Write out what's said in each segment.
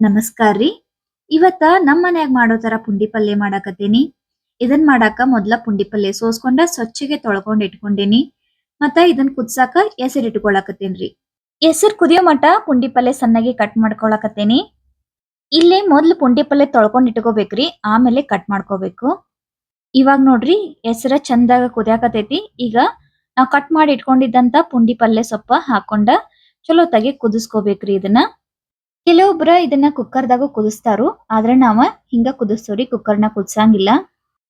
ನಮಸ್ಕಾರ ರೀ. ಇವತ್ತ ನಮ್ಮ ಮನ್ಯಾಗ ಮಾಡೋ ತರ ಪುಂಡಿ ಪಲ್ಯ ಮಾಡಾಕತ್ತೀನಿ. ಇದನ್ ಮಾಡಾಕ ಮೊದ್ಲ ಪುಂಡಿ ಪಲ್ಯ ಸೋಸ್ಕೊಂಡ ಸ್ವಚ್ಛಗೆ ತೊಳ್ಕೊಂಡ್ ಇಟ್ಕೊಂಡೇನಿ. ಮತ್ತ ಇದನ್ ಕುದ್ಸಾಕ ಹೆಸರು ಇಟ್ಕೊಳಕತ್ತೇನ್ರಿ. ಹೆಸರು ಕುದಿಯೋ ಮಟ ಪುಂಡಿ ಪಲ್ಯ ಸಣ್ಣಗೆ ಕಟ್ ಮಾಡ್ಕೊಳಕತ್ತೇನಿ. ಇಲ್ಲೇ ಮೊದ್ಲು ಪುಂಡಿ ಪಲ್ಯ ತೊಳ್ಕೊಂಡ್ ಇಟ್ಕೋಬೇಕ್ರಿ, ಆಮೇಲೆ ಕಟ್ ಮಾಡ್ಕೋಬೇಕು. ಇವಾಗ ನೋಡ್ರಿ ಹೆಸರ ಚಂದಾಗ ಕುದಿಯಾಕತೈತಿ. ಈಗ ನಾವ್ ಕಟ್ ಮಾಡಿ ಇಟ್ಕೊಂಡಿದ್ದಂತ ಪುಂಡಿ ಪಲ್ಯ ಸೊಪ್ಪ ಹಾಕೊಂಡ ಚಲೋ ತಗಿ ಕುದಿಸ್ಕೋಬೇಕ್ರಿ ಇದನ್ನ. ಕೆಲವೊಬ್ರ ಇದನ್ನ ಕುಕ್ಕರ್ದಾಗ ಕುದಿಸ್ತಾರು, ಆದ್ರೆ ನಾವ ಹಿಂಗ ಕುದಿಸ್ತೇವ್ರಿ, ಕುಕ್ಕರ್ನ ಕುದಿಸಂಗಿಲ್ಲ.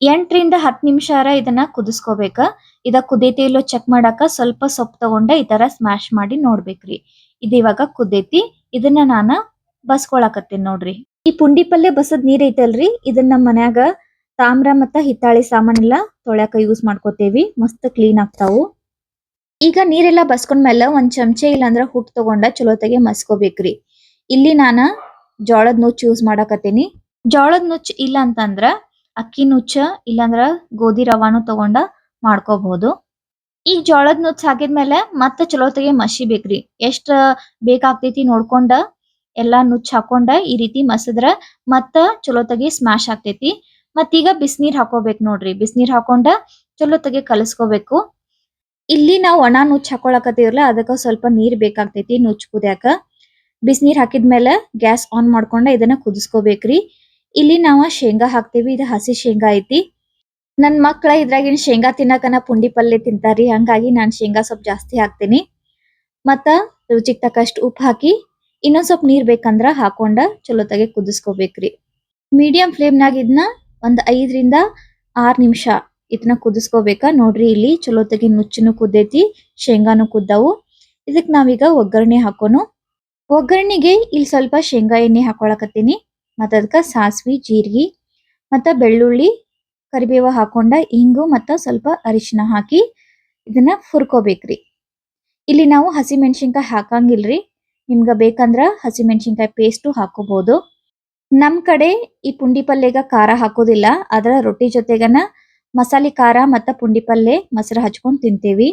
8 ರಿಂದ 10 ನಿಮಿಷಾರ ಇದನ್ನ ಕುದಿಸ್ಕೋಬೇಕ. ಇದ ಕುದೈತಿ ಇಲ್ಲೋ ಚೆಕ್ ಮಾಡಾಕ ಸ್ವಲ್ಪ ಸೊಪ್ಪು ತಗೊಂಡ ಈ ತರ ಸ್ಮ್ಯಾಶ್ ಮಾಡಿ ನೋಡ್ಬೇಕ್ರಿ. ಇದು ಇವಾಗ ಕುದೈತಿ. ಇದನ್ನ ನಾನ ಬಸ್ಕೊಳಕತ್ತೀನಿ ನೋಡ್ರಿ. ಈ ಪುಂಡಿ ಪಲ್ಯ ಬಸದ್ ನೀರ್ ಐತಲ್ರಿ, ಇದನ್ನ ನಮ್ ಮನ್ಯಾಗ ತಾಮ್ರ ಮತ್ತ ಹಿತ್ತಾಳಿ ಸಾಮಾನೆಲ್ಲ ತೊಳ್ಯಾಕ ಯೂಸ್ ಮಾಡ್ಕೋತೇವಿ. ಮಸ್ತ್ ಕ್ಲೀನ್ ಆಗ್ತಾವು. ಈಗ ನೀರೆಲ್ಲ ಬಸ್ಕೊಂಡ್ಮೇಲೆ ಒಂದ್ ಚಮಚೆ ಇಲ್ಲಾಂದ್ರ ಹುಟ್ ತಗೊಂಡ ಚಲೋತೆಗೆ ಮಸ್ಕೋಬೇಕ್ರಿ. ಇಲ್ಲಿ ನಾನ ಜೋಳದ ನುಚ್ಚ ಯೂಸ್ ಮಾಡಾಕತ್ತೀನಿ. ಜೋಳದ ನುಚ್ಚ ಇಲ್ಲ ಅಂತಂದ್ರ ಅಕ್ಕಿ ನುಚ್ಚ ಇಲ್ಲಾಂದ್ರ ಗೋಧಿ ರವಾನು ತಗೊಂಡ ಮಾಡ್ಕೋಬಹುದು. ಈಗ ಜೋಳದ ನುಚ್ಚ ಹಾಕಿದ್ಮೇಲೆ ಮತ್ತ ಚಲೋತೆಗೆ ಮಸಿಬೇಕ್ರಿ. ಎಷ್ಟ ಬೇಕಾಗ್ತೈತಿ ನೋಡ್ಕೊಂಡ ಎಲ್ಲಾ ನುಚ್ಚ ಹಾಕೊಂಡ ಈ ರೀತಿ ಮಸದ್ರ ಮತ್ತ ಚಲೋತೆಗೆ ಸ್ಮ್ಯಾಶ್ ಆಗ್ತೈತಿ. ಮತ್ತೀಗ ಬಿಸಿನೀರ್ ಹಾಕೋಬೇಕ್ ನೋಡ್ರಿ. ಬಿಸಿನೀರ್ ಹಾಕೊಂಡ ಚಲೋತೆಗೆ ಕಲಸ್ಕೋಬೇಕು. ಇಲ್ಲಿ ನಾವು ಒಣ ನುಚ್ಚ ಹಾಕೊಳಕತ್ತೀವಲ್ಲ, ಅದಕ್ಕ ಸ್ವಲ್ಪ ನೀರ್ ಬೇಕಾಗ್ತೈತಿ ನುಚ್ಚ ಕುದ್ಯಾಕ. ಬಿಸಿನೀರ್ ಹಾಕಿದ್ಮೇಲೆ ಗ್ಯಾಸ್ ಆನ್ ಮಾಡ್ಕೊಂಡ ಇದನ್ನ ಕುದಿಸ್ಕೋಬೇಕ್ರಿ. ಇಲ್ಲಿ ನಾವ ಶೇಂಗಾ ಹಾಕ್ತೇವಿ. ಇದು ಹಸಿ ಶೇಂಗಾ ಐತಿ. ನನ್ ಮಕ್ಳ ಇದ್ರಾಗಿನ್ ಶೇಂಗಾ ತಿನ್ನಕನ ಪುಂಡಿ ಪಲ್ಯ ತಿಂತಾರಿ, ಹಂಗಾಗಿ ನಾನ್ ಶೇಂಗಾ ಸ್ವಲ್ಪ ಜಾಸ್ತಿ ಹಾಕ್ತೀನಿ. ಮತ್ತ ರುಚಿಗೆ ತಕ್ಕಷ್ಟು ಉಪ್ಪು ಹಾಕಿ ಇನ್ನೊಂದ್ ಸ್ವಲ್ಪ ನೀರ್ ಬೇಕಂದ್ರ ಹಾಕೊಂಡ ಚಲೋತೆಗೆ ಕುದಿಸ್ಕೋಬೇಕ್ರಿ. ಮೀಡಿಯಂ ಫ್ಲೇಮ್ನಾಗ ಇದನ್ನ ಒಂದ್ 5 ರಿಂದ 6 ನಿಮಿಷ ಇದನ್ನ ಕುದಿಸ್ಕೋಬೇಕ. ನೋಡ್ರಿ ಇಲ್ಲಿ ಚಲೋತೆಗೆ ನುಚ್ಚನು ಕುದ್ದೈತಿ, ಶೇಂಗಾನು ಕುದ್ದವು. ಇದಕ್ ನಾವೀಗ ಒಗ್ಗರಣೆ ಹಾಕೋನು. ಒಗ್ಗರಣೆಗೆ ಇಲ್ಲಿ ಸ್ವಲ್ಪ ಶೇಂಗಾ ಎಣ್ಣೆ ಹಾಕೊಳಕತ್ತೀನಿ. ಮತ್ತ ಅದಕ್ಕ ಸಾಸ್ವಿ, ಜೀರಿಗೆ ಮತ್ತ ಬೆಳ್ಳುಳ್ಳಿ, ಕರಿಬೇವ ಹಾಕೊಂಡ ಇಂಗು ಮತ್ತ ಸ್ವಲ್ಪ ಅರಿಶಿನ ಹಾಕಿ ಇದನ್ನ ಹುರ್ಕೋಬೇಕ್ರಿ. ಇಲ್ಲಿ ನಾವು ಹಸಿ ಮೆಣಸಿನ್ಕಾಯಿ ಹಾಕಂಗಿಲ್ರಿ. ನಿಮ್ಗ ಬೇಕಂದ್ರ ಹಸಿ ಮೆಣಸಿನ್ಕಾಯಿ ಪೇಸ್ಟು ಹಾಕೋಬಹುದು. ನಮ್ ಕಡೆ ಈ ಪುಂಡಿ ಪಲ್ಯಗ ಖಾರ ಹಾಕೋದಿಲ್ಲ. ಅದರ ರೊಟ್ಟಿ ಜೊತೆಗನ ಮಸಾಲೆ ಖಾರ ಮತ್ತ ಪುಂಡಿ ಪಲ್ಯ ಮೊಸರು ಹಚ್ಕೊಂಡ್ ತಿಂತೇವಿ.